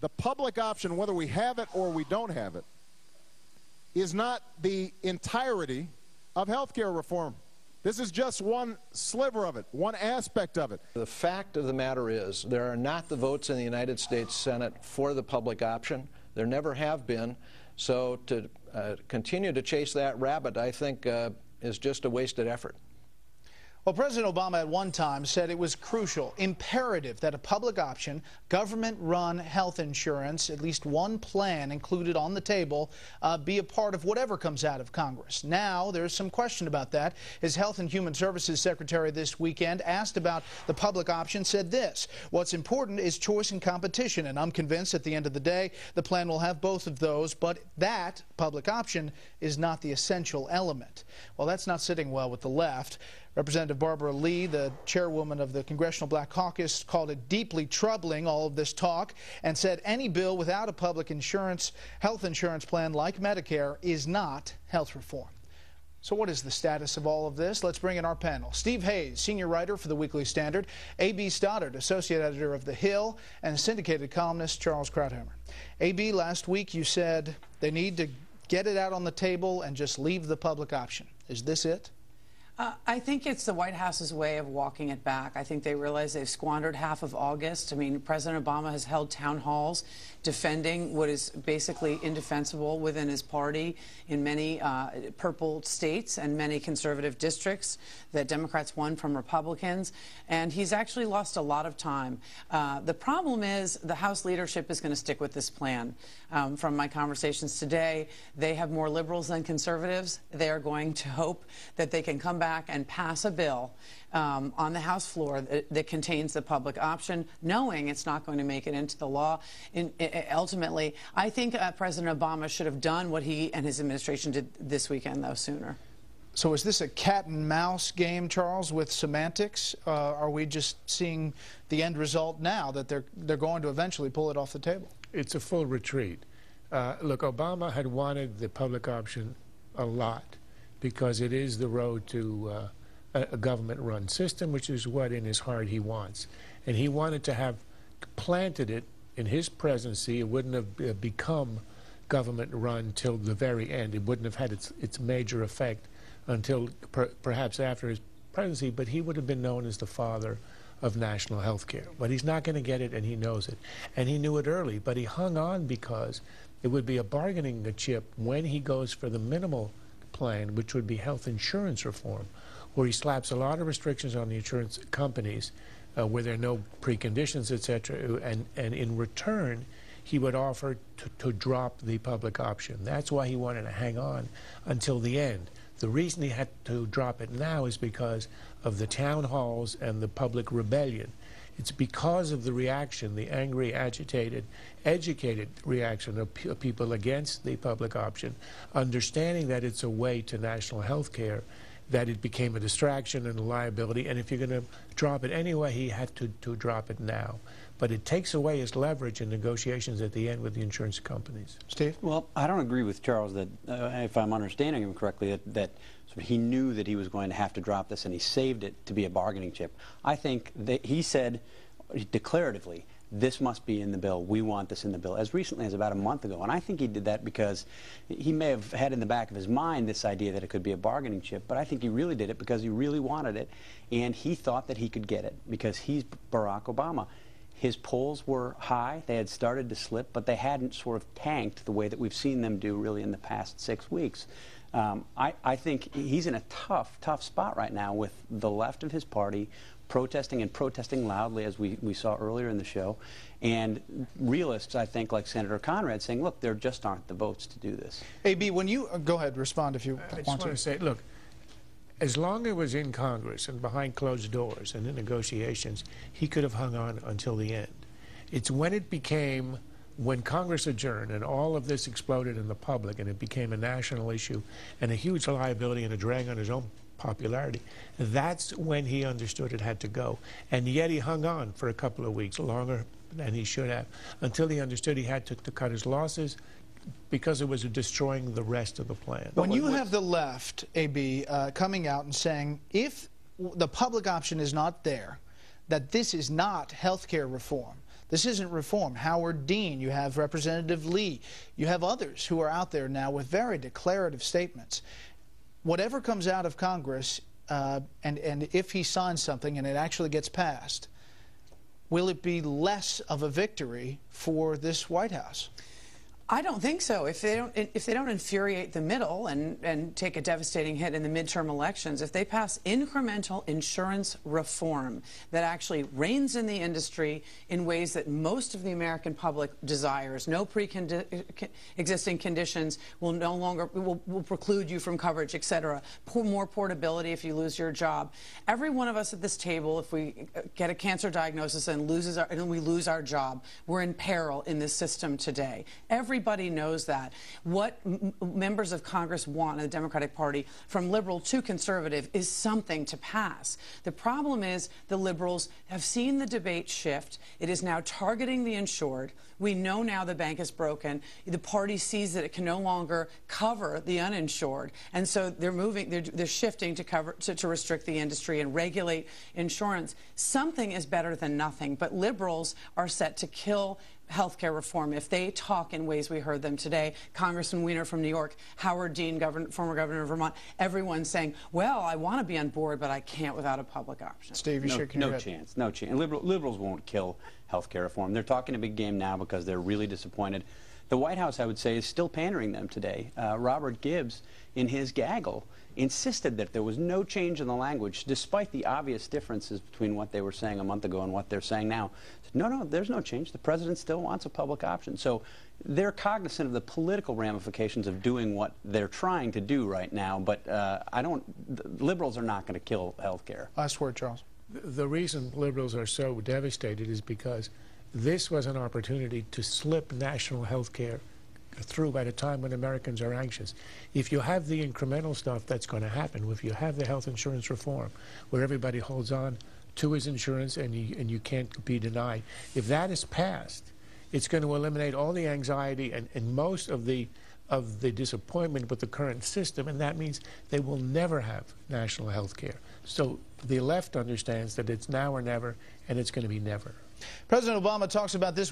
the public option, whether we have it or we don't have it, is not the entirety of health care reform. This is just one sliver of it, one aspect of it. The fact of the matter is there are not the votes in the United States Senate for the public option. There never have been. So to continue to chase that rabbit, I think, is just a wasted effort. Well, President Obama at one time said it was crucial, imperative that a public option, government-run health insurance, at least one plan included on the table, be a part of whatever comes out of Congress. Now, there's some question about that. His Health and Human Services Secretary this weekend, asked about the public option, said this: "What's important is choice and competition, and I'm convinced at the end of the day the plan will have both of those, but that public option is not the essential element." Well, that's not sitting well with the left. Representative Barbara Lee, the chairwoman of the Congressional Black Caucus, called it deeply troubling, all of this talk, and said any bill without a public health insurance plan like Medicare is not health reform. So what is the status of all of this? Let's bring in our panel. Steve Hayes, senior writer for the Weekly Standard, A.B. Stoddard, associate editor of The Hill, and syndicated columnist Charles Krauthammer. A.B., last week you said they need to get it out on the table and just leave the public option. Is this it? I think it's the White House's way of walking it back. I think they realize they've squandered half of August. I mean, President Obama has held town halls defending what is basically indefensible within his party in many purple states and many conservative districts that Democrats won from Republicans. And he's actually lost a lot of time. The problem is the House leadership is going to stick with this plan. From my conversations today, they have more liberals than conservatives. They are going to hope that they can come back and pass a bill on the House floor that contains the public option, knowing it's not going to make it into the law. Ultimately, I think President Obama should have done what he and his administration did this weekend, though, sooner. So is this a cat and mouse game, Charles, with semantics? Are we just seeing the end result now, that they're going to eventually pull it off the table? It's a full retreat. Look, Obama had wanted the public option a lot because it is the road to a government-run system, which is what in his heart he wants. And he wanted to have planted it in his presidency. It wouldn't have become government-run till the very end. It wouldn't have had its major effect until perhaps after his presidency, but he would have been known as the father of national health care. But he's not going to get it, and he knows it. And he knew it early, but he hung on because it would be a bargaining chip when he goes for the minimal plan, which would be health insurance reform, where he slaps a lot of restrictions on the insurance companies, where there are no preconditions, etc., and in return, he would offer to drop the public option. That's why he wanted to hang on until the end. The reason he had to drop it now is because of the town halls and the public rebellion. It's because of the reaction, the angry, agitated, educated reaction of people against the public option, understanding that it's a way to national health care, that it became a distraction and a liability. And if you're going to drop it anyway, he had to drop it now. But it takes away his leverage in negotiations at the end with the insurance companies. Steve? Well, I don't agree with Charles that, if I'm understanding him correctly, that sort of he knew that he was going to have to drop this and he saved it to be a bargaining chip. I think that he said declaratively, this must be in the bill. We want this in the bill, as recently as about a month ago. And I think he did that because he may have had in the back of his mind this idea that it could be a bargaining chip, but I think he really did it because he really wanted it, and he thought that he could get it because he's Barack Obama. His polls were high. They had started to slip, but they hadn't sort of tanked the way that we've seen them do really in the past 6 weeks. I think he's in a tough spot right now with the left of his party protesting and protesting loudly, as we saw earlier in the show, and realists, I think, like Senator Conrad, saying, look, there just aren't the votes to do this. A.B., when you go ahead, respond if you want to. I just want to say, look, as long as it was in Congress and behind closed doors and in negotiations, he could have hung on until the end. It's when it became, when Congress adjourned and all of this exploded in the public and it became a national issue and a huge liability and a drag on his own popularity, that's when he understood it had to go. And yet he hung on for a couple of weeks, longer than he should have, until he understood he had to cut his losses, because it was destroying the rest of the plan. When you have the left, A.B., coming out and saying, if the public option is not there, that this is not health care reform, This isn't reform. Howard Dean, you have Representative Lee, you have others who are out there now with very declarative statements. Whatever comes out of Congress, and if he signs something and it actually gets passed, will it be less of a victory for this White House? I don't think so. If they don't infuriate the middle and take a devastating hit in the midterm elections, if they pass incremental insurance reform that actually reins in the industry in ways that most of the American public desires, no pre-existing conditions will no longer will preclude you from coverage, etc. More portability if you lose your job. Every one of us at this table, if we get a cancer diagnosis and we lose our job, we're in peril in this system today. Everybody knows that. What members of Congress want in the Democratic Party, from liberal to conservative, is something to pass. The problem is the liberals have seen the debate shift. It is now targeting the insured. We know now the bank is broken. The party sees that it can no longer cover the uninsured, and so they're shifting to restrict the industry and regulate insurance. Something is better than nothing, but liberals are set to kill health care reform if they talk in ways we heard them today. Congressman Weiner from New York, Howard Dean, former governor of Vermont, everyone saying, well, I want to be on board, but I can't without a public option. Steve, you shaking your head. No chance. And liberals won't kill health care reform. They're talking a big game now because they're really disappointed. The White House, I would say, is still pandering them today. Robert Gibbs, in his gaggle, insisted that there was no change in the language, despite the obvious differences between what they were saying a month ago and what they're saying now. No, there's no change. The president still wants a public option. So they're cognizant of the political ramifications of doing what they're trying to do right now, but liberals are not going to kill health care. Last word, Charles. The reason liberals are so devastated is because this was an opportunity to slip national health care through at a time when Americans are anxious. If you have the incremental stuff that's going to happen, if you have the health insurance reform where everybody holds on to his insurance and you can't be denied, if that is passed, it's going to eliminate all the anxiety and most of the disappointment with the current system, and that means they will never have national health care. So the left understands that it's now or never, and it's going to be never. President Obama talks about this